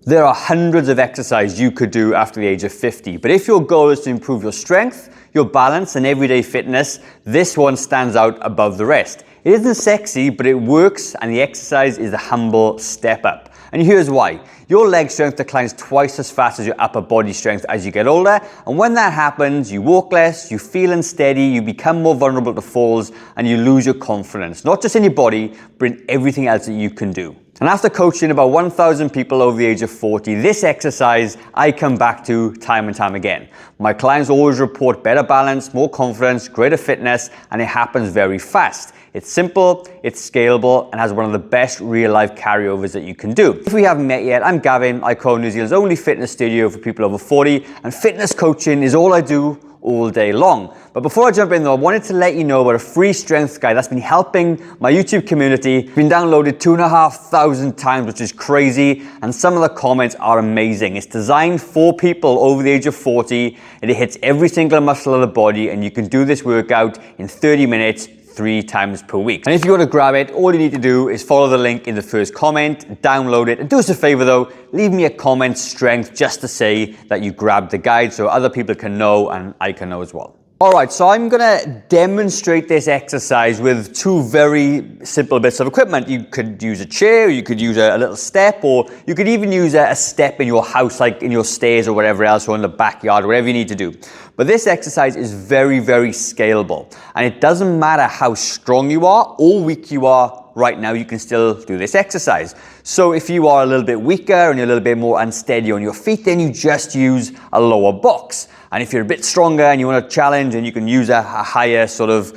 There are hundreds of exercises you could do after the age of 50, but if your goal is to improve your strength, your balance and everyday fitness, this one stands out above the rest. It isn't sexy, but it works, and the exercise is a humble step up. And here's why. Your leg strength declines twice as fast as your upper body strength as you get older, and when that happens, you walk less, you feel unsteady, you become more vulnerable to falls, and you lose your confidence, not just in your body, but in everything else that you can do. And after coaching about 1,000 people over the age of 40, this exercise I come back to time and time again. My clients always report better balance, more confidence, greater fitness, and it happens very fast. It's simple, it's scalable, and has one of the best real-life carryovers that you can do. If we haven't met yet, I'm Gavin. I co-own New Zealand's only fitness studio for people over 40, and fitness coaching is all I do all day long. But before I jump in though, I wanted to let you know about a free strength guide that's been helping my YouTube community. It's been downloaded 2,500 times, which is crazy, and some of the comments are amazing. It's designed for people over the age of 40, and it hits every single muscle of the body, and you can do this workout in 30 minutes, 3 times per week. And if you want to grab it, all you need to do is follow the link in the first comment, download it, and do us a favor though, leave me a comment strength just to say that you grabbed the guide so other people can know and I can know as well. Alright, so I'm gonna demonstrate this exercise with 2 very simple bits of equipment. You could use a chair, you could use a little step, or you could even use a step in your house, like in your stairs or whatever else, or in the backyard, whatever you need to do. But this exercise is very, very scalable. And it doesn't matter how strong you are or weak you are right now, you can still do this exercise. So if you are a little bit weaker and you're a little bit more unsteady on your feet, then you just use a lower box. And if you're a bit stronger and you want to challenge, and you can use a higher sort of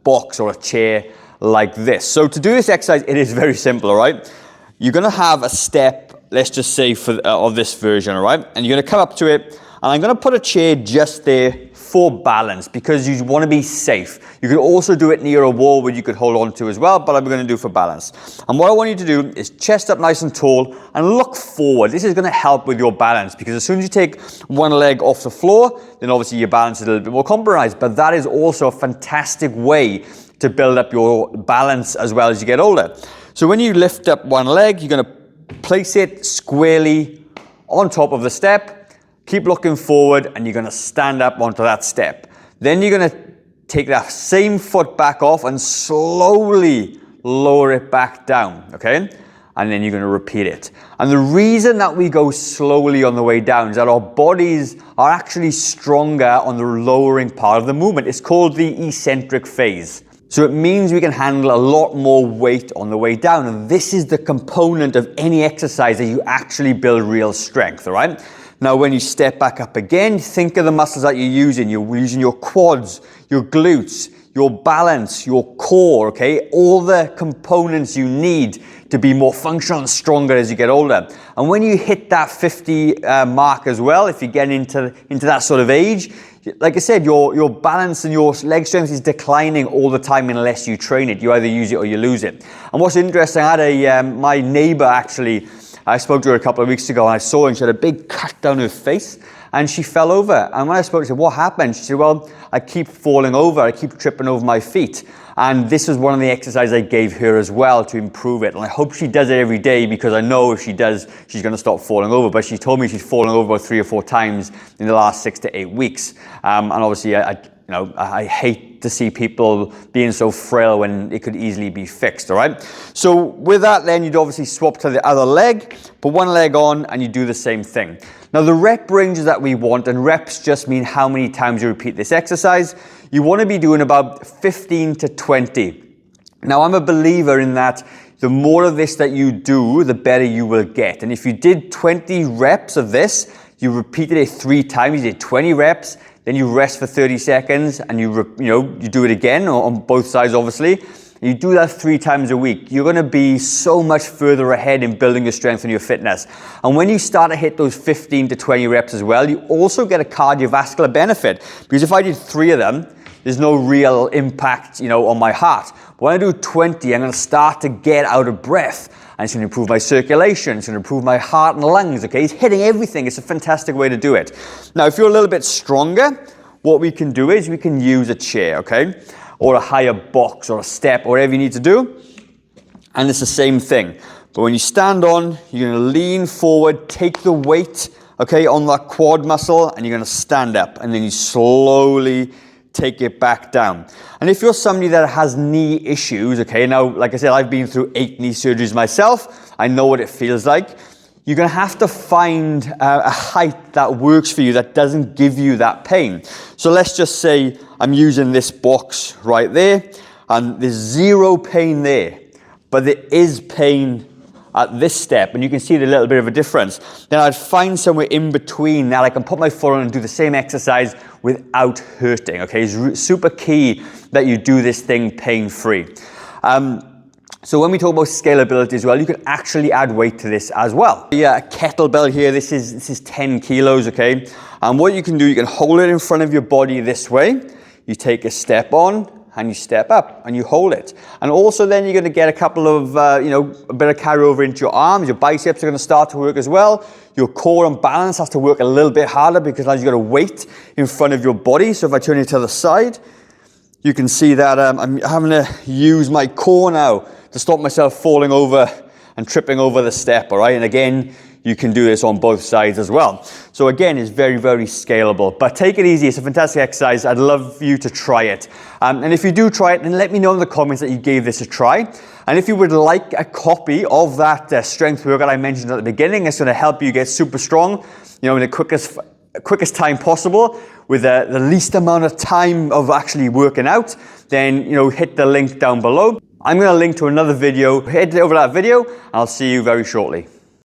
box or a chair like this. So to do this exercise, it is very simple, all right? You're going to have a step, let's just say of this version, all right? And you're going to come up to it, and I'm going to put a chair just there for balance because you want to be safe. You could also do it near a wall where you could hold on to as well, but I'm going to do for balance. And what I want you to do is chest up nice and tall and look forward. This is going to help with your balance because as soon as you take one leg off the floor, then obviously your balance is a little bit more compromised, but that is also a fantastic way to build up your balance as well as you get older. So when you lift up one leg, you're going to place it squarely on top of the step. Keep looking forward, and you're going to stand up onto that step. Then you're going to take that same foot back off and slowly lower it back down, okay? And then you're going to repeat it. And the reason that we go slowly on the way down is that our bodies are actually stronger on the lowering part of the movement. It's called the eccentric phase. So it means we can handle a lot more weight on the way down. And this is the component of any exercise that you actually build real strength, all right? Now, when you step back up again, think of the muscles that you're using. You're using your quads, your glutes, your balance, your core, okay? All the components you need to be more functional and stronger as you get older. And when you hit that 50 mark as well, if you get into that sort of age, like I said, your balance and your leg strength is declining all the time unless you train it. You either use it or you lose it. And what's interesting, I had my neighbor actually, I spoke to her a couple of weeks ago, and I saw her, and she had a big cut down her face, and she fell over. And when I spoke to her, what happened? She said, well, I keep falling over. I keep tripping over my feet. And this is one of the exercises I gave her as well to improve it. And I hope she does it every day because I know if she does, she's going to stop falling over. But she told me she's fallen over about 3 or 4 times in the last 6 to 8 weeks. And obviously, I hate to see people being so frail when it could easily be fixed, all right? So with that, then you'd obviously swap to the other leg, put one leg on, and you do the same thing. Now, the rep ranges that we want, and reps just mean how many times you repeat this exercise, you want to be doing about 15 to 20. Now, I'm a believer in that the more of this that you do, the better you will get. And if you did 20 reps of this, you repeated it 3 times, you did 20 reps, then you rest for 30 seconds, and you do it again on both sides, obviously. You do that 3 times a week. You're going to be so much further ahead in building your strength and your fitness. And when you start to hit those 15 to 20 reps as well, you also get a cardiovascular benefit. Because if I did 3 of them, there's no real impact, on my heart. But when I do 20, I'm going to start to get out of breath. And it's going to improve my circulation. It's going to improve my heart and lungs, okay? It's hitting everything. It's a fantastic way to do it. Now, if you're a little bit stronger, what we can do is we can use a chair, okay? Or a higher box or a step or whatever you need to do. And it's the same thing. But when you stand on, you're gonna lean forward, take the weight, okay, on that quad muscle, and you're gonna stand up, and then you slowly take it back down. And if you're somebody that has knee issues, okay, now, like I said, I've been through 8 knee surgeries myself. I know what it feels like. You're gonna have to find a height that works for you, that doesn't give you that pain. So let's just say I'm using this box right there, and there's zero pain there, but there is pain at this step, and you can see the little bit of a difference. Then I'd find somewhere in between that I can put my foot on and do the same exercise without hurting, okay? It's super key that you do this thing pain-free. So when we talk about scalability as well, you can actually add weight to this as well. Yeah, a kettlebell here, this is 10 kilos, okay? And what you can do, you can hold it in front of your body this way, you take a step on, and you step up and you hold it. And also then you're gonna get a couple of, a bit of carryover into your arms, your biceps are gonna start to work as well. Your core and balance has to work a little bit harder because now you've got a weight in front of your body. So if I turn it to the side, you can see that I'm having to use my core now to stop myself falling over and tripping over the step, all right? And again, you can do this on both sides as well. So again, it's very, very scalable. But take it easy, it's a fantastic exercise. I'd love you to try it. And if you do try it, then let me know in the comments that you gave this a try. And if you would like a copy of that strength workout I mentioned at the beginning, it's gonna help you get super strong, in the quickest time possible, with the least amount of time of actually working out, then hit the link down below. I'm gonna link to another video. Head over that video, and I'll see you very shortly.